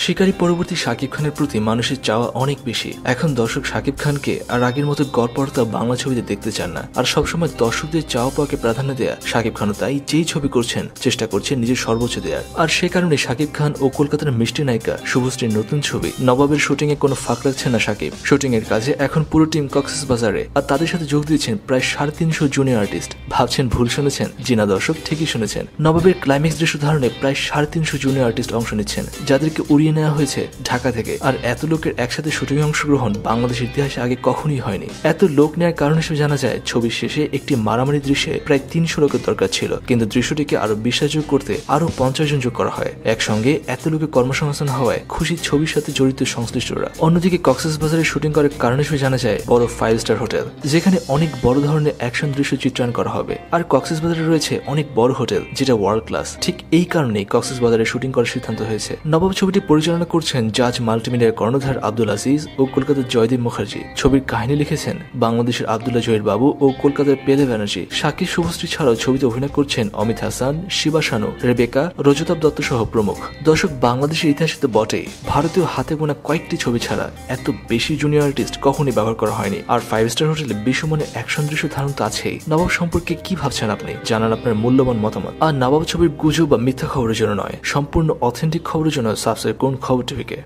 শিকারী পরবর্তী শাকিব খানের প্রতি মানুষের চাওয়া অনেক বেশি। এখন দর্শক শাকিব খানকে আর আগের মতো গড়পড়তা বাংলা ছবিতে দেখতে চান না, আর সবসময় দর্শকদের চাওয়া পাওয়াকে প্রাধান্য দেয়া শাকিব খানও তাই যেই ছবি করছেন চেষ্টা করছেন নিজের সর্বোচ্চ দেওয়ার। আর সে কারণে শাকিব খান ও কলকাতার মিষ্টি নায়িকা শুভশ্রীর নতুন ছবি নবাবের শুটিং এ কোনো ফাঁক রাখছেন না শাকিব। শুটিং এর কাজে এখন পুরো টিম কক্সবাজারে, আর তাদের সাথে যোগ দিয়েছেন প্রায় 350 জুনিয়র আর্টিস্ট। ভাবছেন ভুল শুনেছেন? জি না দর্শক, ঠিকই শুনেছেন। নবাবের ক্লাইম্যাক্স দৃশ্য ধারণে প্রায় 350 জুনিয়র আর্টিস্ট অংশ নিচ্ছেন, যাদেরকে উড়িয়ে নেওয়া হয়েছে ঢাকা থেকে। আর এত লোকের একসাথে শুটিং অংশগ্রহণ বাংলাদেশের ইতিহাসে আগে কখনোই হয়নি। এত লোক নেওয়ার কারণ হিসেবে জানা যায়, ছবির শেষে একটি মারামারি দৃশ্যে প্রায় 300 লোকের দরকার ছিল, কিন্তু দৃশ্যটিকে আরো বিশ্বাসযোগ্য করতে আরো 50 জন যোগ করা হয়। একসঙ্গে এত লোকের কর্মসংস্থান হওয়ায় খুশি ছবির সাথে জড়িত সংশ্লিষ্টরা। অন্যদিকে কক্সবাজারে শুটিং করার কারণ হিসেবে জানা যায় বড় 5 স্টার হোটেল, যেখানে অনেক বড় ধরনের অ্যাকশন দৃশ্য চিত্রায়ন করা হবে। আর কক্সবাজারে রয়েছে অনেক বড় হোটেল, যেটা ওয়ার্ল্ড ক্লাস। ঠিক এই কারণেই কক্সবাজারে শুটিং করার সিদ্ধান্ত হয়েছে। নবাব ছবিটি পরিচালনা করছেন জাজ মাল্টিমিডিয়ার কর্ণধার আব্দুল আজিজ ও কলকাতার জয়দীপ মুখার্জি। ছবির কাহিনী লিখেছেন বাংলাদেশের আব্দুল্লাহ জহির বাবু ও কলকাতার পেলে ব্যানার্জি। শাকিব শুভশ্রী ছাড়াও ছবিতে অভিনয় করছেন অমিত হাসান, শিবা শানু, রেবেকা, রজতাভ দত্ত সহ প্রমুখ। দর্শক, বাংলাদেশের ইতিহাসে তো বটেই, ভারতীয় হাতে গোনা কয়েকটি ছবি ছাড়া এত বেশি জুনিয়র আর্টিস্ট কখনই ব্যবহার করা হয়নি। আর 5 স্টার হোটেলে বিশ্বমানের অ্যাকশন দৃশ্য ধারণ তো আছেই। নবাব সম্পর্কে কি ভাবছেন আপনি? জানান আপনার মূল্যবান মতামত। আর নবাব ছবির গুজব বা মিথ্যা খবরের জন্য নয়, সম্পূর্ণ অথেন্টিক খবরের জন্য সাবস্ক্রাইব করুন খবর টিভিকে।